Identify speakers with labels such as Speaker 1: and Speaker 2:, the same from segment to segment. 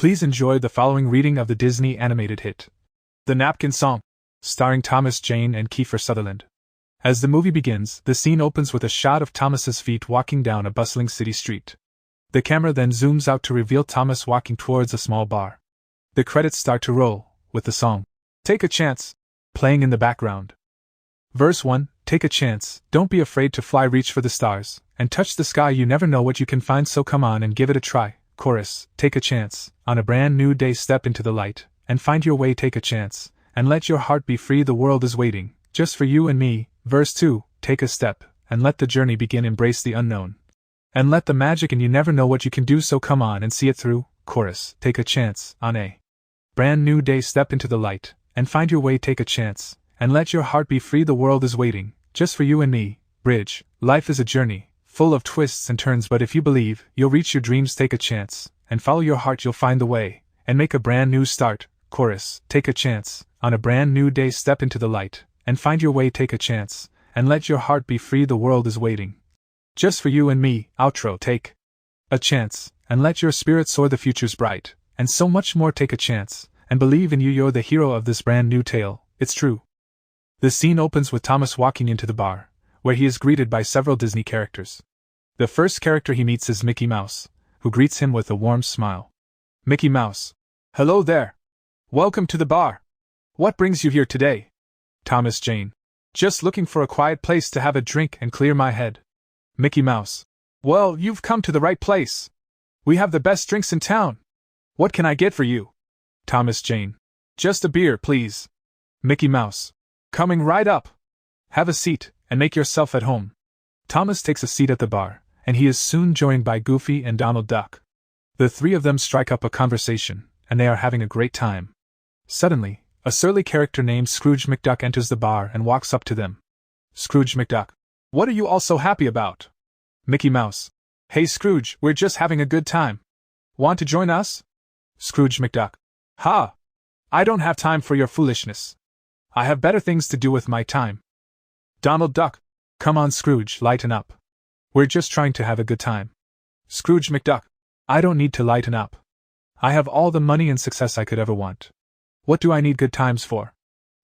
Speaker 1: Please enjoy the following reading of the Disney animated hit, The Napkin Song, starring Thomas Jane and Kiefer Sutherland. As the movie begins, the scene opens with a shot of Thomas's feet walking down a bustling city street. The camera then zooms out to reveal Thomas walking towards a small bar. The credits start to roll, with the song, Take a Chance, playing in the background. Verse 1, Take a chance, don't be afraid to fly, reach for the stars, and touch the sky, you never know what you can find, so come on and give it a try. Chorus, Take a chance, on a brand new day step into the light, and find your way, take a chance, and let your heart be free, the world is waiting, just for you and me. Verse 2, Take a step, and let the journey begin, embrace the unknown, and let the magic, and you never know what you can do, so come on and see it through. Chorus, Take a chance, on a brand new day step into the light, and find your way, take a chance, and let your heart be free, the world is waiting, just for you and me. Bridge, life is a journey, full of twists and turns, but if you believe, you'll reach your dreams, take a chance, and follow your heart, you'll find the way, and make a brand new start. Chorus, Take a chance, on a brand new day step into the light, and find your way, take a chance, and let your heart be free, the world is waiting, just for you and me. Outro, Take a chance, and let your spirit soar, the future's bright, and so much more, take a chance, and believe in you, you're the hero of this brand new tale, it's true. The scene opens with Thomas walking into the bar, where he is greeted by several Disney characters. The first character he meets is Mickey Mouse, who greets him with a warm smile. Mickey Mouse: Hello there. Welcome to the bar. What brings you here today? Thomas Jane: Just looking for a quiet place to have a drink and clear my head. Mickey Mouse: Well, you've come to the right place. We have the best drinks in town. What can I get for you? Thomas Jane: Just a beer, please. Mickey Mouse: Coming right up. Have a seat, and make yourself at home. Thomas takes a seat at the bar, and he is soon joined by Goofy and Donald Duck. The three of them strike up a conversation, and they are having a great time. Suddenly, a surly character named Scrooge McDuck enters the bar and walks up to them. Scrooge McDuck: What are you all so happy about? Mickey Mouse: Hey Scrooge, we're just having a good time. Want to join us? Scrooge McDuck: Ha! I don't have time for your foolishness. I have better things to do with my time. Donald Duck: Come on Scrooge, lighten up. We're just trying to have a good time. Scrooge McDuck: I don't need to lighten up. I have all the money and success I could ever want. What do I need good times for?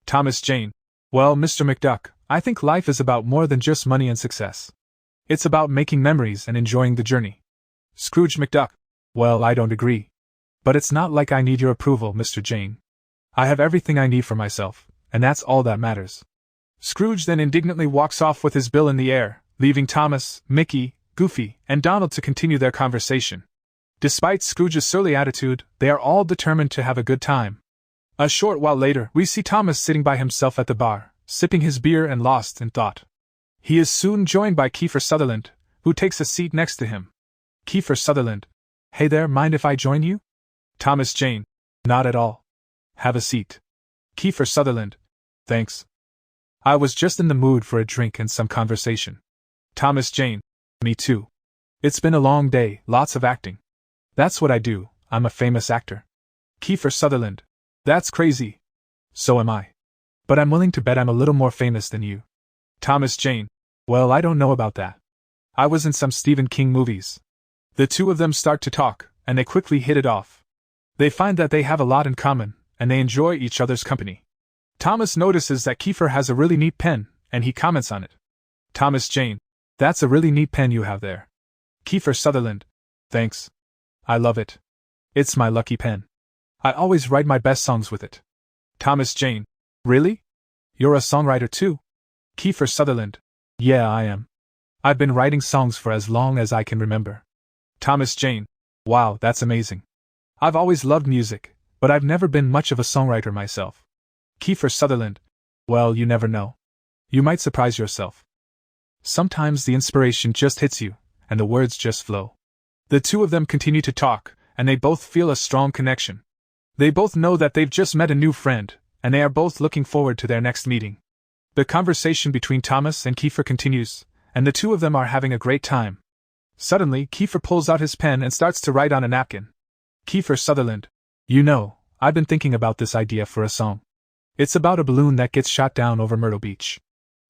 Speaker 1: Thomas Jane: Well, Mr. McDuck, I think life is about more than just money and success. It's about making memories and enjoying the journey. Scrooge McDuck: Well, I don't agree. But it's not like I need your approval, Mr. Jane. I have everything I need for myself, and that's all that matters. Scrooge then indignantly walks off with his bill in the air, leaving Thomas, Mickey, Goofy, and Donald to continue their conversation. Despite Scrooge's surly attitude, they are all determined to have a good time. A short while later, we see Thomas sitting by himself at the bar, sipping his beer and lost in thought. He is soon joined by Kiefer Sutherland, who takes a seat next to him. Kiefer Sutherland: Hey there, mind if I join you? Thomas Jane: Not at all. Have a seat. Kiefer Sutherland: Thanks. I was just in the mood for a drink and some conversation. Thomas Jane: Me too. It's been a long day, lots of acting. That's what I do, I'm a famous actor. Kiefer Sutherland: That's crazy. So am I. But I'm willing to bet I'm a little more famous than you. Thomas Jane: Well, I don't know about that. I was in some Stephen King movies. The two of them start to talk, and they quickly hit it off. They find that they have a lot in common, and they enjoy each other's company. Thomas notices that Kiefer has a really neat pen, and he comments on it. Thomas Jane: That's a really neat pen you have there. Kiefer Sutherland: Thanks. I love it. It's my lucky pen. I always write my best songs with it. Thomas Jane: Really? You're a songwriter too? Kiefer Sutherland: Yeah, I am. I've been writing songs for as long as I can remember. Thomas Jane: Wow, that's amazing. I've always loved music, but I've never been much of a songwriter myself. Kiefer Sutherland: Well, you never know. You might surprise yourself. Sometimes the inspiration just hits you, and the words just flow. The two of them continue to talk, and they both feel a strong connection. They both know that they've just met a new friend, and they are both looking forward to their next meeting. The conversation between Thomas and Kiefer continues, and the two of them are having a great time. Suddenly, Kiefer pulls out his pen and starts to write on a napkin. Kiefer Sutherland: You know, I've been thinking about this idea for a song. It's about a balloon that gets shot down over Myrtle Beach.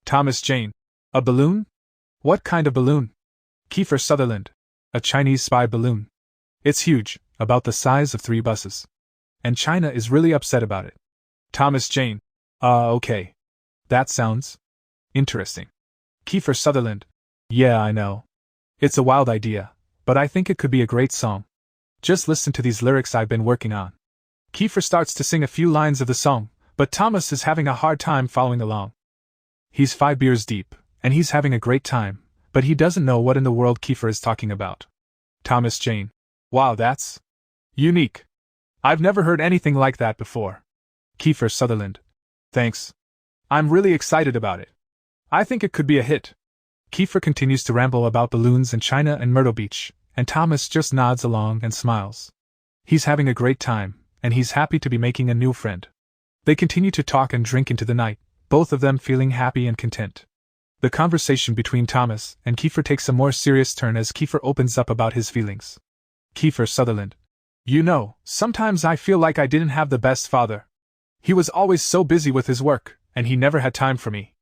Speaker 1: Thomas Jane: A balloon? What kind of balloon? Kiefer Sutherland: A Chinese spy balloon. It's huge, about the size of 3 buses. And China is really upset about it. Thomas Jane. Okay. That sounds interesting. Kiefer Sutherland. Yeah, I know. It's a wild idea, but I think it could be a great song. Just listen to these lyrics I've been working on. Kiefer starts to sing a few lines of the song, but Thomas is having a hard time following along. He's 5 beers deep, and he's having a great time, but he doesn't know what in the world Kiefer is talking about. Thomas Jane. Wow, that's unique. I've never heard anything like that before. Kiefer Sutherland. Thanks. I'm really excited about it. I think it could be a hit. Kiefer continues to ramble about balloons and China and Myrtle Beach, and Thomas just nods along and smiles. He's having a great time, and he's happy to be making a new friend. They continue to talk and drink into the night, both of them feeling happy and content. The conversation between Thomas and Kiefer takes a more serious turn as Kiefer opens up about his feelings. Kiefer Sutherland. You know, sometimes I feel like I didn't have the best father. He was always so busy with his work, and he never had time for me.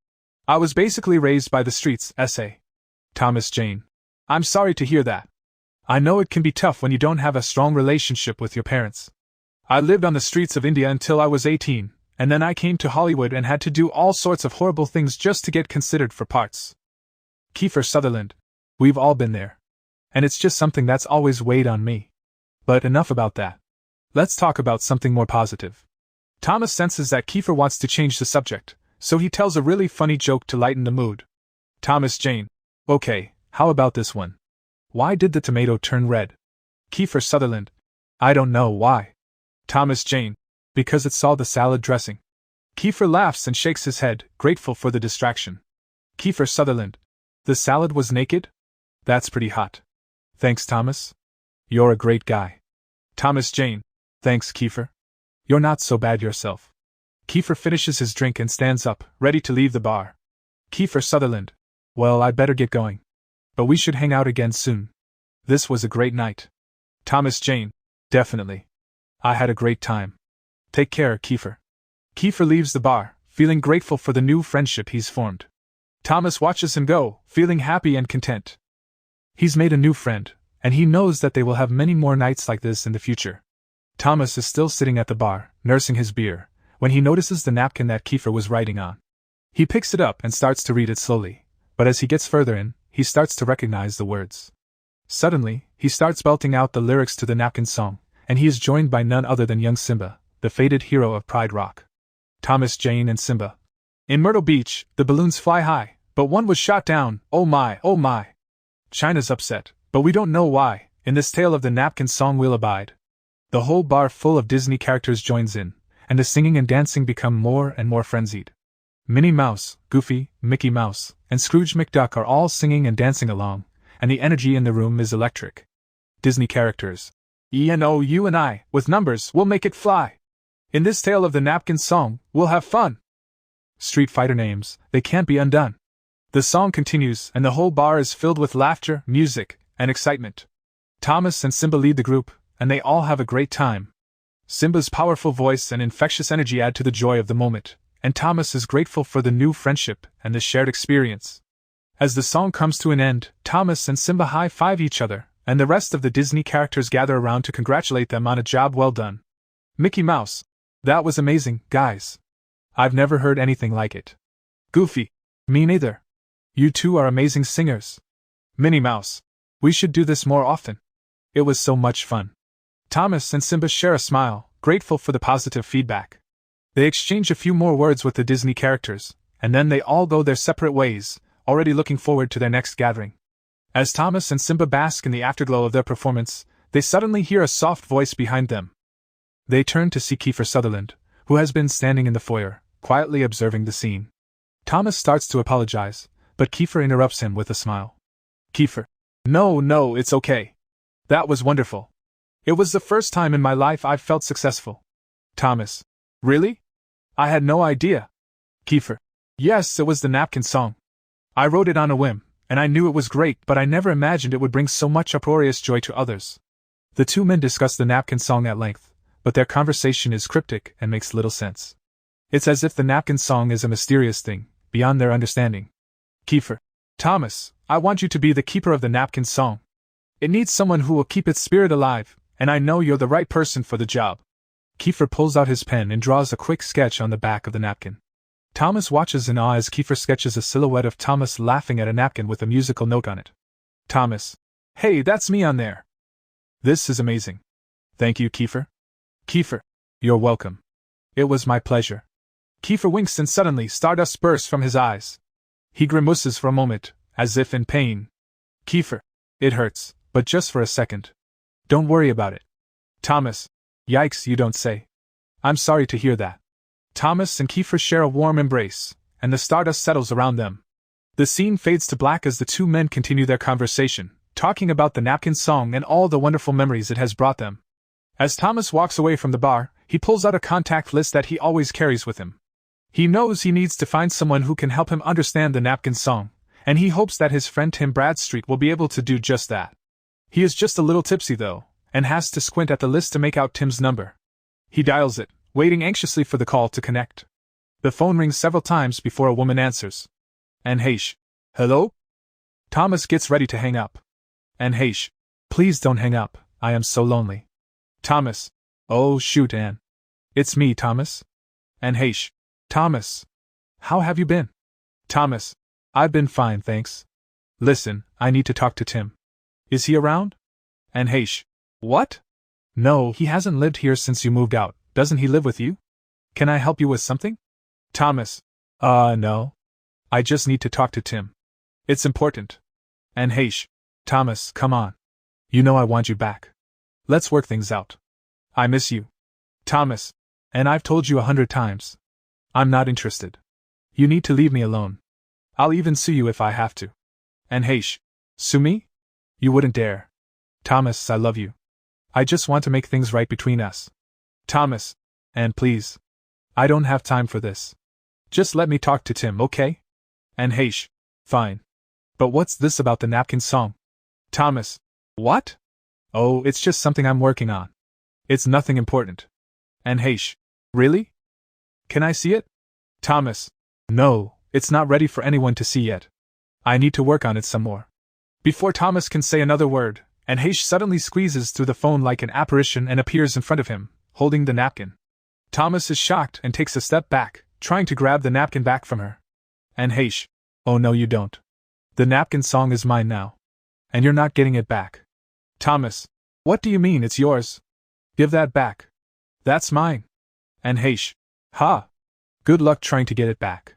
Speaker 1: I was basically raised by the streets, essay. Thomas Jane. I'm sorry to hear that. I know it can be tough when you don't have a strong relationship with your parents. I lived on the streets of India until I was 18, and then I came to Hollywood and had to do all sorts of horrible things just to get considered for parts. Kiefer Sutherland. We've all been there. And it's just something that's always weighed on me. But enough about that. Let's talk about something more positive. Thomas senses that Kiefer wants to change the subject, so he tells a really funny joke to lighten the mood. Thomas Jane. Okay, how about this one? Why did the tomato turn red? Kiefer Sutherland. I don't know why. Thomas Jane. Because it saw the salad dressing. Kiefer laughs and shakes his head, grateful for the distraction. Kiefer Sutherland. The salad was naked? That's pretty hot. Thanks, Thomas. You're a great guy. Thomas Jane. Thanks, Kiefer. You're not so bad yourself. Kiefer finishes his drink and stands up, ready to leave the bar. Kiefer Sutherland. Well, I'd better get going. But we should hang out again soon. This was a great night. Thomas Jane. Definitely. I had a great time. Take care, Kiefer. Kiefer leaves the bar, feeling grateful for the new friendship he's formed. Thomas watches him go, feeling happy and content. He's made a new friend, and he knows that they will have many more nights like this in the future. Thomas is still sitting at the bar, nursing his beer, when he notices the napkin that Kiefer was writing on. He picks it up and starts to read it slowly, but as he gets further in, he starts to recognize the words. Suddenly, he starts belting out the lyrics to the Napkin Song, and he is joined by none other than young Simba, the fated hero of Pride Rock. Thomas Jane and Simba. In Myrtle Beach, the balloons fly high, but one was shot down. Oh my, oh my. China's upset, but we don't know why. In this tale of the Napkin Song we'll abide. The whole bar full of Disney characters joins in, and the singing and dancing become more and more frenzied. Minnie Mouse, Goofy, Mickey Mouse, and Scrooge McDuck are all singing and dancing along, and the energy in the room is electric. Disney characters. You and I, with numbers, we'll make it fly. In this tale of the Napkin Song, we'll have fun. Street Fighter names, they can't be undone. The song continues, and the whole bar is filled with laughter, music, and excitement. Thomas and Simba lead the group, and they all have a great time. Simba's powerful voice and infectious energy add to the joy of the moment, and Thomas is grateful for the new friendship and the shared experience. As the song comes to an end, Thomas and Simba high-five each other, and the rest of the Disney characters gather around to congratulate them on a job well done. Mickey Mouse. That was amazing, guys. I've never heard anything like it. Goofy. Me neither. You two are amazing singers. Minnie Mouse. We should do this more often. It was so much fun. Thomas and Simba share a smile, grateful for the positive feedback. They exchange a few more words with the Disney characters, and then they all go their separate ways, already looking forward to their next gathering. As Thomas and Simba bask in the afterglow of their performance, they suddenly hear a soft voice behind them. They turn to see Kiefer Sutherland, who has been standing in the foyer, quietly observing the scene. Thomas starts to apologize, but Kiefer interrupts him with a smile. Kiefer. No, it's okay. That was wonderful. It was the first time in my life I've felt successful. Thomas. Really? I had no idea. Kiefer. Yes, it was the Napkin Song. I wrote it on a whim, and I knew it was great, but I never imagined it would bring so much uproarious joy to others. The two men discuss the Napkin Song at length, but their conversation is cryptic and makes little sense. It's as if the Napkin Song is a mysterious thing, beyond their understanding. Kiefer. Thomas, I want you to be the keeper of the Napkin Song. It needs someone who will keep its spirit alive, and I know you're the right person for the job. Kiefer pulls out his pen and draws a quick sketch on the back of the napkin. Thomas watches in awe as Kiefer sketches a silhouette of Thomas laughing at a napkin with a musical note on it. Thomas. Hey, that's me on there. This is amazing. Thank you, Kiefer. Kiefer. You're welcome. It was my pleasure. Kiefer winks and suddenly stardust bursts from his eyes. He grimaces for a moment, as if in pain. Kiefer. It hurts, but just for a second. Don't worry about it. Thomas. Yikes, you don't say. I'm sorry to hear that. Thomas and Kiefer share a warm embrace, and the stardust settles around them. The scene fades to black as the two men continue their conversation, talking about the Napkin Song and all the wonderful memories it has brought them. As Thomas walks away from the bar, he pulls out a contact list that he always carries with him. He knows he needs to find someone who can help him understand the Napkin Song, and he hopes that his friend Tim Bradstreet will be able to do just that. He is just a little tipsy though, and has to squint at the list to make out Tim's number. He dials it, waiting anxiously for the call to connect. The phone rings several times before a woman answers. Anne Heche. Hello? Thomas gets ready to hang up. Anne Heche. Please don't hang up, I am so lonely. Thomas. Oh shoot, Anne. It's me, Thomas. Anne Heche. Thomas. How have you been? Thomas. I've been fine, thanks. Listen, I need to talk to Tim. Is he around? Anne Heche. What? No, he hasn't lived here since you moved out. Doesn't he live with you? Can I help you with something? Thomas. No. I just need to talk to Tim. It's important. Anne Heche. Thomas, come on. You know I want you back. Let's work things out. I miss you. Thomas. And I've told you 100 times. I'm not interested. You need to leave me alone. I'll even sue you if I have to. Anne Heche. Sue me? You wouldn't dare. Thomas, I love you. I just want to make things right between us. Thomas. Anne, please. I don't have time for this. Just let me talk to Tim, okay? Anne Heche. Fine. But what's this about the Napkin Song? Thomas. What? Oh, it's just something I'm working on. It's nothing important. Anne Heche. Really? Can I see it? Thomas. No, it's not ready for anyone to see yet. I need to work on it some more. Before Thomas can say another word, Anne Heche suddenly squeezes through the phone like an apparition and appears in front of him, holding the napkin. Thomas is shocked and takes a step back, trying to grab the napkin back from her. Anne Heche. Oh no, you don't. The Napkin Song is mine now. And you're not getting it back. Thomas. What do you mean it's yours? Give that back. That's mine. Anne Heche. Ha! Good luck trying to get it back.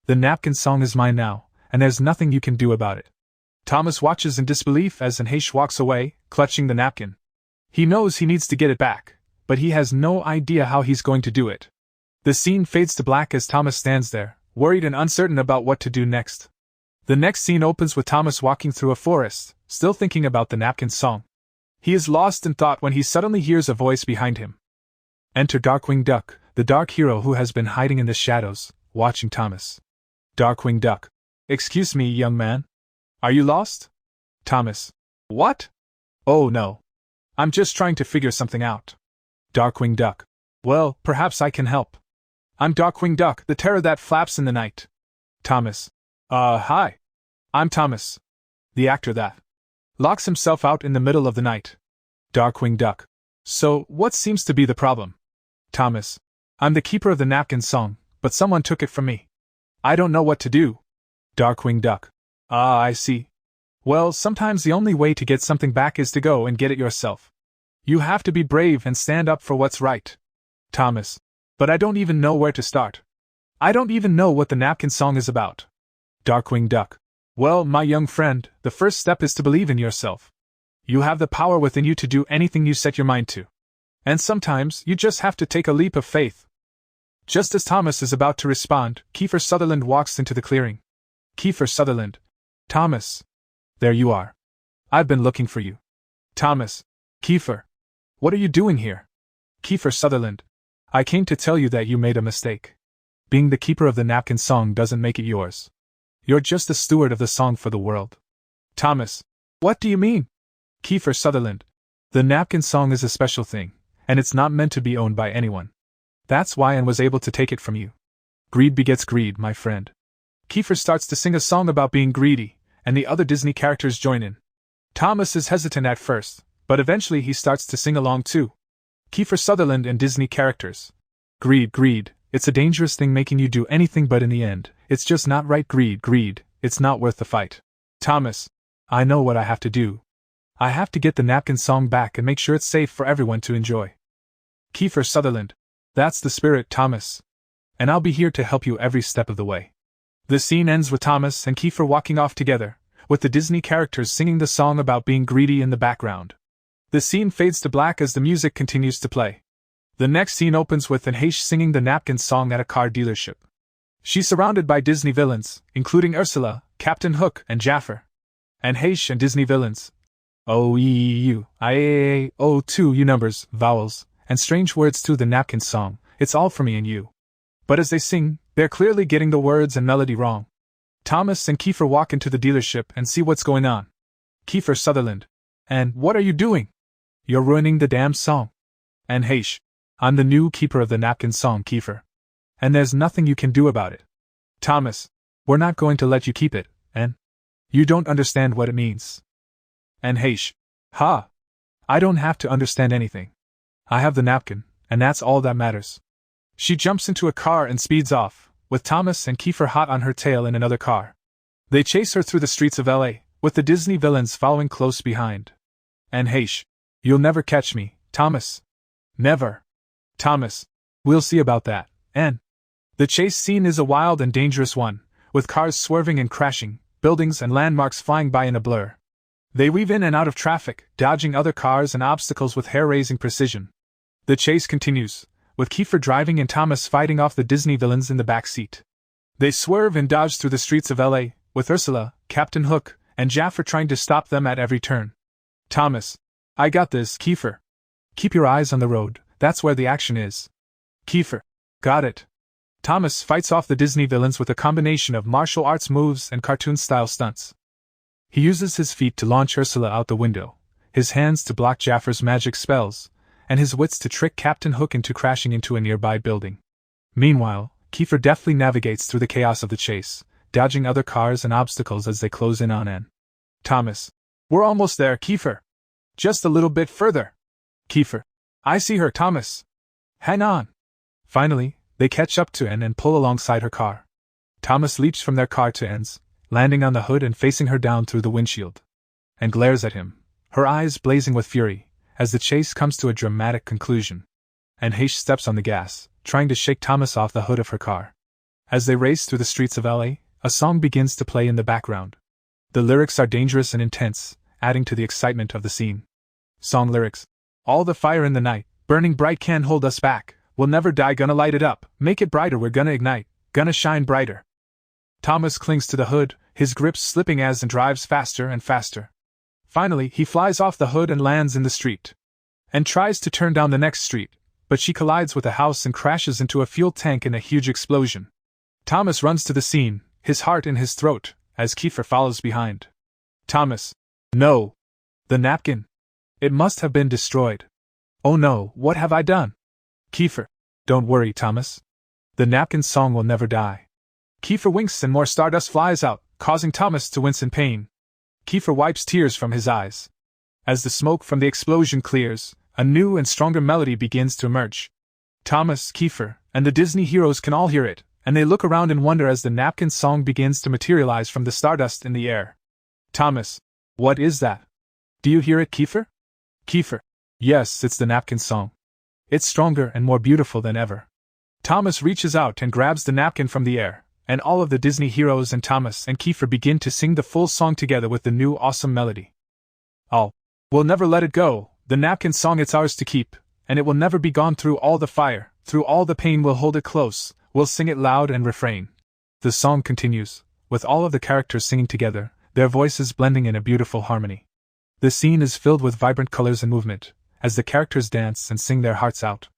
Speaker 1: The Napkin Song is mine now, and there's nothing you can do about it. Thomas watches in disbelief as Anne Heche walks away, clutching the napkin. He knows he needs to get it back, but he has no idea how he's going to do it. The scene fades to black as Thomas stands there, worried and uncertain about what to do next. The next scene opens with Thomas walking through a forest, still thinking about the Napkin Song. He is lost in thought when he suddenly hears a voice behind him. Enter Darkwing Duck, the dark hero who has been hiding in the shadows, watching Thomas. Darkwing Duck. Excuse me, young man. Are you lost? Thomas. What? Oh no. I'm just trying to figure something out. Darkwing Duck. Well, perhaps I can help. I'm Darkwing Duck, the terror that flaps in the night. Thomas. Hi. I'm Thomas. The actor that locks himself out in the middle of the night. Darkwing Duck. So, what seems to be the problem? Thomas. I'm the keeper of the Napkin Song, but someone took it from me. I don't know what to do. Darkwing Duck. Ah, I see. Well, sometimes the only way to get something back is to go and get it yourself. You have to be brave and stand up for what's right. Thomas. But I don't even know where to start. I don't even know what the Napkin Song is about. Darkwing Duck. Well, my young friend, the first step is to believe in yourself. You have the power within you to do anything you set your mind to. And sometimes, you just have to take a leap of faith. Just as Thomas is about to respond, Kiefer Sutherland walks into the clearing. Kiefer Sutherland. Thomas. There you are. I've been looking for you. Thomas. Kiefer. What are you doing here? Kiefer Sutherland. I came to tell you that you made a mistake. Being the keeper of the Napkin Song doesn't make it yours. You're just the steward of the song for the world. Thomas. What do you mean? Kiefer Sutherland. The Napkin Song is a special thing, and it's not meant to be owned by anyone. That's why Anne was able to take it from you. Greed begets greed, my friend. Kiefer starts to sing a song about being greedy, and the other Disney characters join in. Thomas is hesitant at first, but eventually he starts to sing along too. Kiefer Sutherland and Disney characters. Greed, greed, it's a dangerous thing making you do anything, but in the end, it's just not right. Greed, greed, it's not worth the fight. Thomas, I know what I have to do. I have to get the Napkin Song back and make sure it's safe for everyone to enjoy. Kiefer Sutherland, that's the spirit, Thomas. And I'll be here to help you every step of the way. The scene ends with Thomas and Kiefer walking off together, with the Disney characters singing the song about being greedy in the background. The scene fades to black as the music continues to play. The next scene opens with Anhaish singing the Napkin Song at a car dealership. She's surrounded by Disney villains, including Ursula, Captain Hook, and Jafar. Anhaish and Disney villains. O-E-E-U-I-A-A-O-2 numbers, vowels, and strange words to the Napkin Song, it's all for me and you. But as they sing, they're clearly getting the words and melody wrong. Thomas and Kiefer walk into the dealership and see what's going on. Kiefer Sutherland. And what are you doing? You're ruining the damn song. Anhaish. I'm the new keeper of the Napkin Song, Kiefer. And there's nothing you can do about it. Thomas. We're not going to let you keep it, and you don't understand what it means. Anhaish. Ha! I don't have to understand anything. I have the napkin, and that's all that matters. She jumps into a car and speeds off, with Thomas and Kiefer hot on her tail in another car. They chase her through the streets of L.A., with the Disney villains following close behind. Anhaish. You'll never catch me, Thomas. Never. Thomas. We'll see about that, and the chase scene is a wild and dangerous one, with cars swerving and crashing, buildings and landmarks flying by in a blur. They weave in and out of traffic, dodging other cars and obstacles with hair-raising precision. The chase continues, with Kiefer driving and Thomas fighting off the Disney villains in the back seat. They swerve and dodge through the streets of L.A., with Ursula, Captain Hook, and Jafar trying to stop them at every turn. Thomas. I got this, Kiefer. Keep your eyes on the road, that's where the action is. Kiefer. Got it. Thomas fights off the Disney villains with a combination of martial arts moves and cartoon-style stunts. He uses his feet to launch Ursula out the window, his hands to block Jafar's magic spells, and his wits to trick Captain Hook into crashing into a nearby building. Meanwhile, Kiefer deftly navigates through the chaos of the chase, dodging other cars and obstacles as they close in on N. Thomas. We're almost there, Kiefer. Just a little bit further. Kiefer. I see her, Thomas. Hang on. Finally, they catch up to N and pull alongside her car. Thomas leaps from their car to N's, landing on the hood and facing her down through the windshield. And glares at him, her eyes blazing with fury, as the chase comes to a dramatic conclusion. Anhaish steps on the gas, trying to shake Thomas off the hood of her car. As they race through the streets of L.A., a song begins to play in the background. The lyrics are dangerous and intense, adding to the excitement of the scene. Song lyrics. All the fire in the night, burning bright, can't hold us back. We'll never die, gonna light it up, make it brighter, we're gonna ignite, gonna shine brighter. Thomas clings to the hood, his grip slipping as and drives faster and faster. Finally, he flies off the hood and lands in the street. And tries to turn down the next street, but she collides with a house and crashes into a fuel tank in a huge explosion. Thomas runs to the scene, his heart in his throat, as Kiefer follows behind. Thomas. No. The napkin. It must have been destroyed. Oh no, what have I done? Kiefer. Don't worry, Thomas. The Napkin Song will never die. Kiefer winks and more stardust flies out, causing Thomas to wince in pain. Kiefer wipes tears from his eyes. As the smoke from the explosion clears, a new and stronger melody begins to emerge. Thomas, Kiefer, and the Disney heroes can all hear it, and they look around in wonder as the Napkin Song begins to materialize from the stardust in the air. Thomas. What is that? Do you hear it, Kiefer? Kiefer. Yes, it's the Napkin Song. It's stronger and more beautiful than ever. Thomas reaches out and grabs the napkin from the air, and all of the Disney heroes and Thomas and Kiefer begin to sing the full song together with the new awesome melody. Oh, we'll never let it go, the Napkin Song, it's ours to keep, and it will never be gone. Through all the fire, through all the pain, we'll hold it close, we'll sing it loud and refrain. The song continues, with all of the characters singing together, their voices blending in a beautiful harmony. The scene is filled with vibrant colors and movement, as the characters dance and sing their hearts out.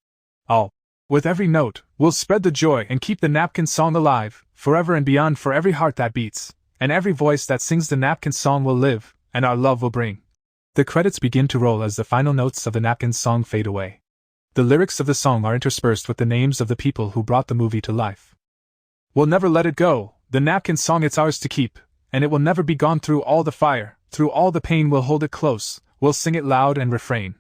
Speaker 1: All. With every note, we'll spread the joy and keep the Napkin Song alive, forever and beyond. For every heart that beats, and every voice that sings, the Napkin Song will live, and our love will bring. The credits begin to roll as the final notes of the Napkin Song fade away. The lyrics of the song are interspersed with the names of the people who brought the movie to life. We'll never let it go, the Napkin Song, it's ours to keep, and it will never be gone. Through all the fire, through all the pain, we'll hold it close, We'll sing it loud and refrain.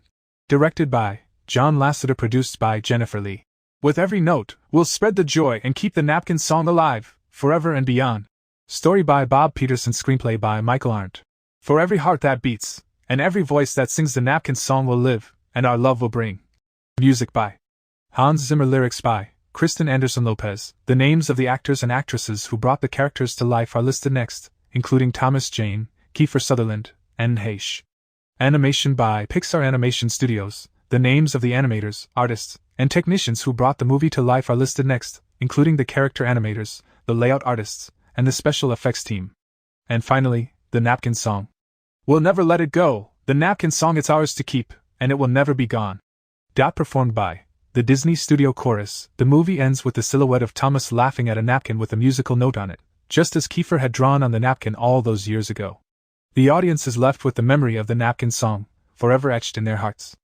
Speaker 1: Directed by John Lasseter, produced by Jennifer Lee. With every note, we'll spread the joy and keep the Napkin Song alive, forever and beyond. Story by Bob Peterson, screenplay by Michael Arndt. For every heart that beats, and every voice that sings, the Napkin Song will live, and our love will bring. Music by Hans Zimmer, lyrics by Kristen Anderson Lopez. The names of the actors and actresses who brought the characters to life are listed next, including Thomas Jane, Kiefer Sutherland, and Heche. Animation by Pixar Animation Studios. The names of the animators, artists, and technicians who brought the movie to life are listed next, including the character animators, the layout artists, and the special effects team. And finally, the Napkin Song. We'll never let it go, the Napkin Song, it's ours to keep, and it will never be gone. Performed by the Disney Studio Chorus. The movie ends with the silhouette of Thomas laughing at a napkin with a musical note on it, just as Kiefer had drawn on the napkin all those years ago. The audience is left with the memory of the Napkin Song, forever etched in their hearts.